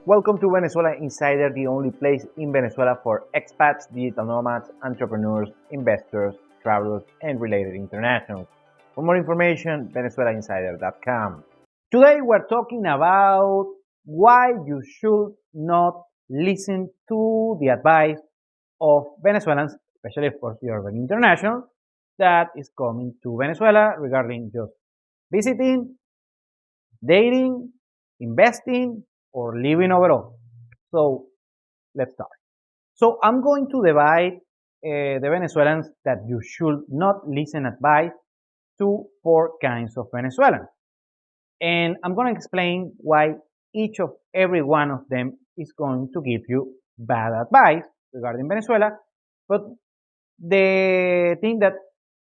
Welcome to Venezuela Insider, the only place in Venezuela for expats, digital nomads, entrepreneurs, investors, travelers, and related internationals. For more information, venezuelainsider.com. Today we're talking about why you should not listen to the advice of Venezuelans, especially if you're an international, that is coming to Venezuela regarding just visiting, dating, investing, or living overall. So let's start. So I'm going to divide the Venezuelans that you should not listen advice to four kinds of Venezuelans. And I'm going to explain why each of every one of them is going to give you bad advice regarding Venezuela. But the thing that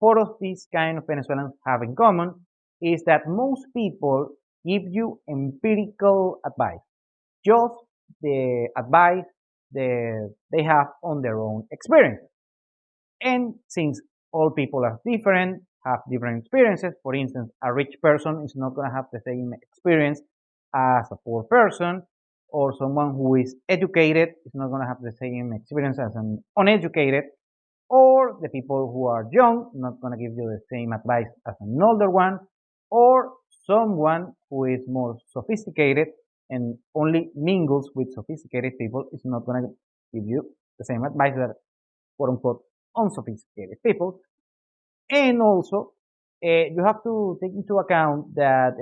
four of these kind of Venezuelans have in common is that most people give you empirical advice, just the advice that they have on their own experience. And since all people are different, have different experiences, for instance, a rich person is not going to have the same experience as a poor person, or someone who is educated is not going to have the same experience as an uneducated, or the people who are young not going to give you the same advice as an older one, or someone who is more sophisticated and only mingles with sophisticated people is not going to give you the same advice that quote unquote unsophisticated people. And also, you have to take into account that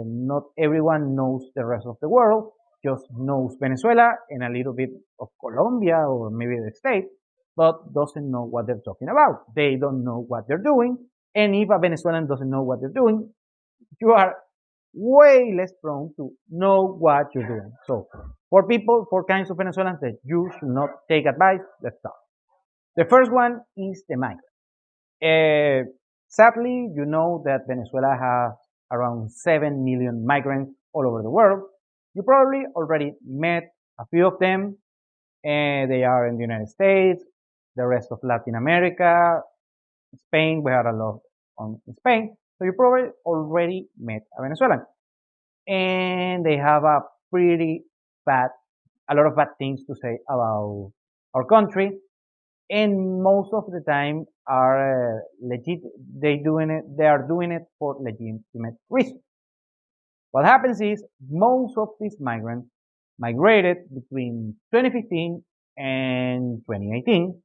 not everyone knows the rest of the world, just knows Venezuela and a little bit of Colombia or maybe the States, but doesn't know what they're talking about. They don't know what they're doing. And if a Venezuelan doesn't know what they're doing, you are way less prone to know what you're doing. So, four kinds of Venezuelans that you should not take advice, let's start. The first one is the migrant. Sadly, you know that Venezuela has around 7 million migrants all over the world. You probably already met a few of them. They are in the United States, the rest of Latin America, Spain. We had a lot on Spain. So you probably already met a Venezuelan. And they have a lot of bad things to say about our country. And most of the time are they are doing it for legitimate reasons. What happens is most of these migrants migrated between 2015 and 2018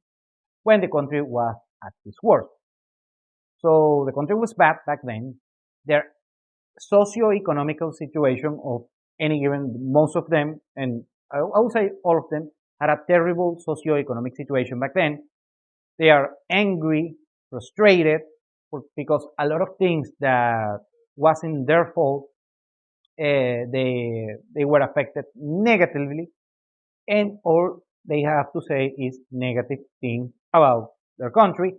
when the country was at its worst. So the country was bad back then. Their socio-economical situation of most of them, and I would say all of them, had a terrible socio-economic situation back then. They are angry, frustrated, because a lot of things that wasn't their fault, they were affected negatively, and all they have to say is negative things about their country,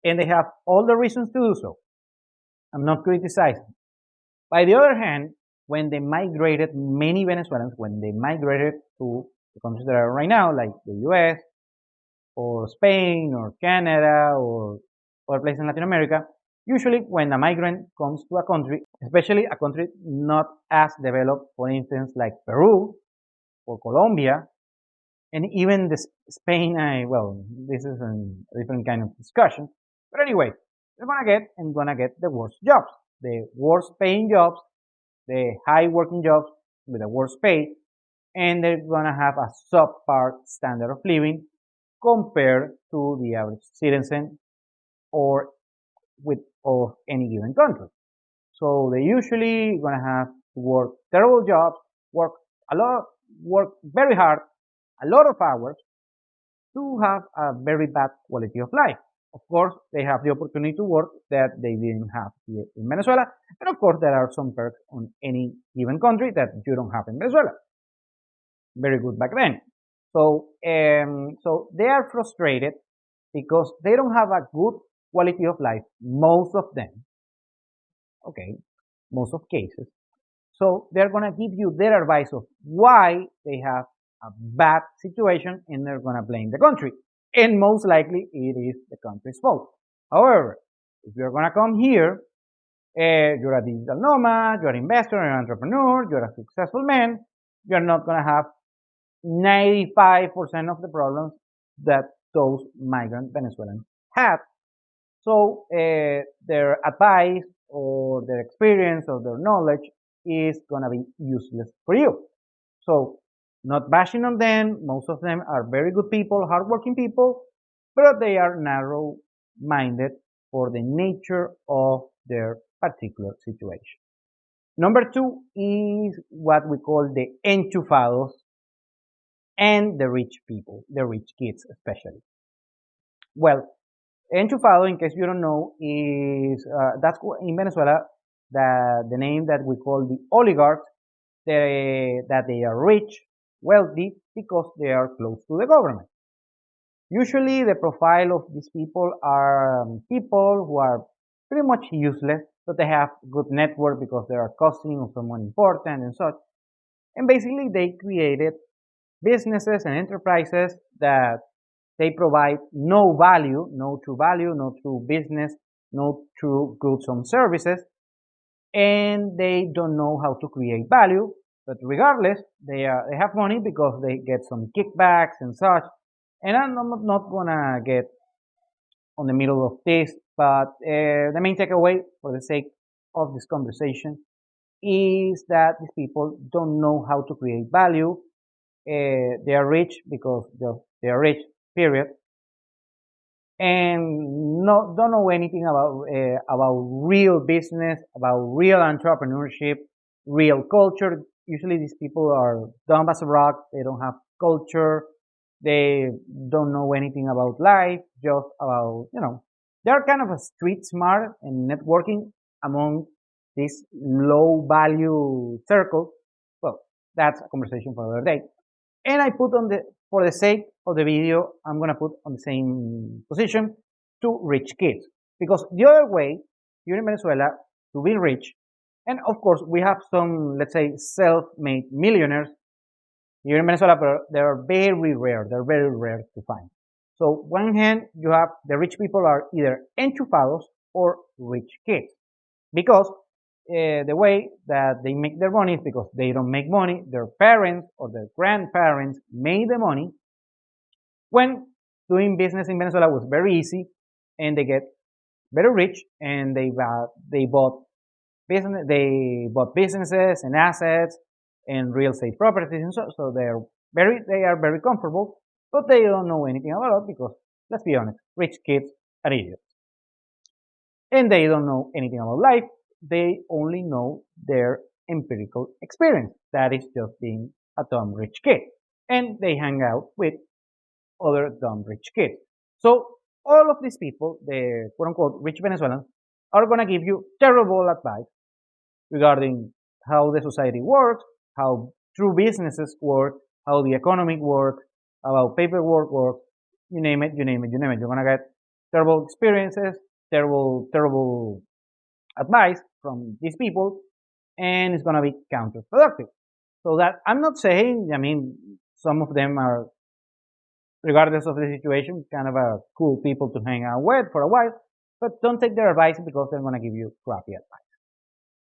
and they have all the reasons to do so. I'm not criticizing. By the other hand, when they migrated, many Venezuelans, when they migrated to the countries that are right now, like the US, or Spain, or Canada, or other places in Latin America, usually when a migrant comes to a country, especially a country not as developed, for instance, like Peru, or Colombia, and even Spain, well, this is a different kind of discussion. But anyway, they're gonna get the worst jobs, the worst paying jobs, the high working jobs with the worst pay, and they're gonna have a subpar standard of living compared to the average citizen or of any given country. So they usually gonna have to work terrible jobs, work a lot, work very hard, a lot of hours to have a very bad quality of life. Of course, they have the opportunity to work that they didn't have here in Venezuela. And of course, there are some perks on any given country that you don't have in Venezuela. Very good back then. So they are frustrated because they don't have a good quality of life, most of them. Okay, most of cases. So they're going to give you their advice of why they have a bad situation and they're going to blame the country. And most likely it is the country's fault. However, if you're going to come here, you're a digital nomad, you're an investor, you're an entrepreneur, you're a successful man, you're not going to have 95% of the problems that those migrant Venezuelans had. So their advice or their experience or their knowledge is gonna be useless for you. So not bashing on them, most of them are very good people, hardworking people, but they are narrow-minded for the nature of their particular situation. Number two is what we call the enchufados and the rich people, the rich kids especially. Well, enchufado, in case you don't know, is that's in Venezuela the name that we call the oligarchs. That they are rich, wealthy because they are close to the government. Usually, the profile of these people are people who are pretty much useless, but they have good network because they are cousin of someone important and such. And basically, they created businesses and enterprises that they provide no value, no true business, no true goods and services, and they don't know how to create value. But regardless, they have money because they get some kickbacks and such. And I'm not gonna get on the middle of this, but the main takeaway for the sake of this conversation is that these people don't know how to create value. They are rich because they are rich, period, and don't know anything about real business, about real entrepreneurship, real culture. Usually, these people are dumb as a rock. They don't have culture. They don't know anything about life, just about they're kind of a street smart and networking among this low value circle. Well, that's a conversation for another day. And I put on the, for the sake of the video, I'm going to put on the same position two rich kids. Because the other way, here in Venezuela, to be rich, and of course, we have some, let's say, self-made millionaires here in Venezuela, but they are very rare. They're very rare to find. So one hand, you have the rich people are either enchufados or rich kids. Because the way that they make their money is because they don't make money. Their parents or their grandparents made the money when doing business in Venezuela was very easy, and they get very rich, and they bought businesses and assets and real estate properties and so they are very comfortable, but they don't know anything about it because let's be honest, rich kids are idiots and they don't know anything about life. They only know their empirical experience. That is just being a dumb rich kid. And they hang out with other dumb rich kids. So all of these people, the quote unquote rich Venezuelans, are going to give you terrible advice regarding how the society works, how true businesses work, how the economy works, how paperwork works, you name it, you name it, you name it. You're going to get terrible experiences, terrible advice from these people, and it's going to be counterproductive. So that I'm not saying, I mean, some of them are, regardless of the situation, kind of a cool people to hang out with for a while, but don't take their advice because they're going to give you crappy advice.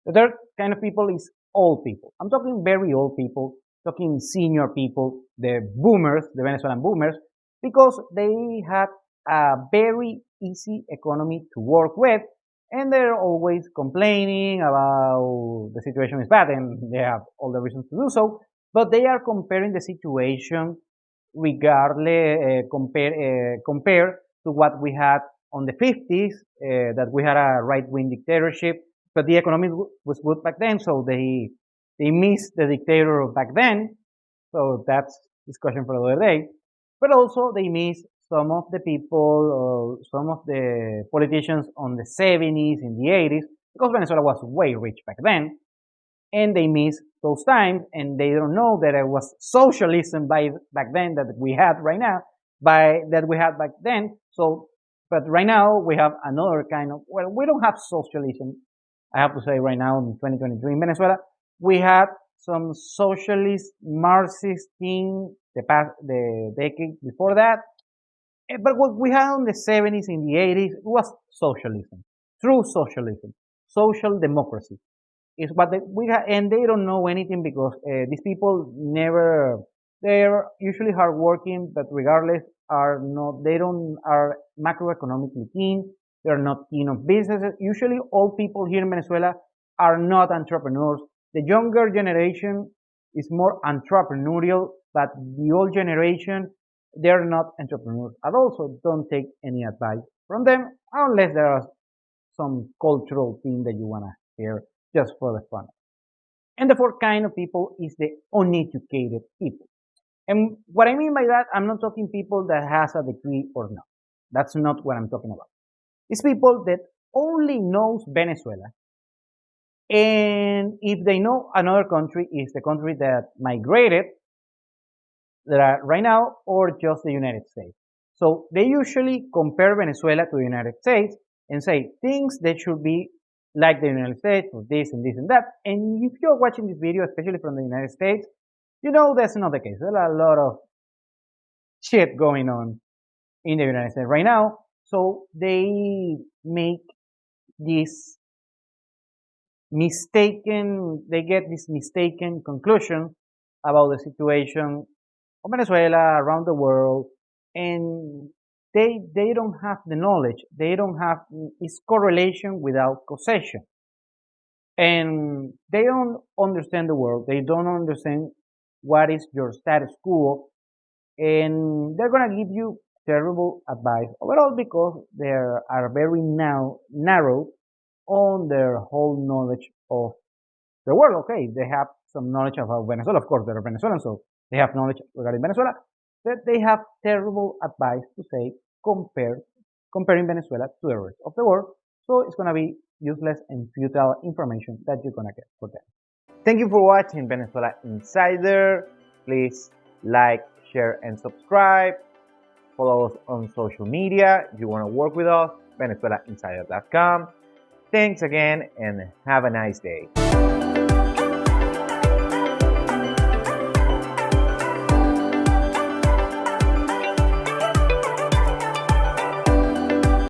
The third kind of people is old people. I'm talking very old people, talking senior people, the boomers, the Venezuelan boomers, because they had a very easy economy to work with, and they're always complaining about the situation is bad, and they have all the reasons to do so, but they are comparing the situation regardless, compare to what we had on the 50s, that we had a right-wing dictatorship, but the economy was good back then, so they missed the dictator back then, so that's discussion for another day. But also they miss some of the people, some of the politicians on the 70s, in the 80s, because Venezuela was way rich back then, and they miss those times, and they don't know that it was socialism back then that we had right now, that we had back then. So, but right now we have another kind of, well, we don't have socialism. I have to say right now in 2023 in Venezuela, we had some socialist Marxist thing the decade before that. But what we had in the 70s, in the 80s, was socialism, true socialism, social democracy is what we have, and they don't know anything because these people never They're usually hardworking, but regardless, they don't are macroeconomically keen. They're not keen on businesses. Usually, all people here in Venezuela are not entrepreneurs. The younger generation is more entrepreneurial, but the old generation, they're not entrepreneurs at all. So don't take any advice from them unless there are some cultural thing that you want to hear just for the fun. And the fourth kind of people is the uneducated people. And what I mean by that, I'm not talking people that has a degree or not. That's not what I'm talking about. It's people that only knows Venezuela. And if they know another country is the country that migrated right now or just the United States. So they usually compare Venezuela to the United States and say things that should be like the United States or this and this and that. And if you're watching this video, especially from the United States, you know that's not the case. There's a lot of shit going on in the United States right now. So they make this they get this mistaken conclusion about the situation of Venezuela around the world, and they don't have the knowledge. They don't have it's correlation without causation, and they don't understand the world. They don't understand what is your status quo, and they're gonna give you terrible advice overall because they are very narrow on their whole knowledge of the world. Okay, they have some knowledge about Venezuela. Of course, they're Venezuelan, so they have knowledge regarding Venezuela. But they have terrible advice to say comparing Venezuela to the rest of the world. So it's gonna be useless and futile information that you're gonna get for them. Thank you for watching Venezuela Insider. Please like, share, and subscribe. Follow us on social media. If you want to work with us, VenezuelaInsider.com. Thanks again and have a nice day.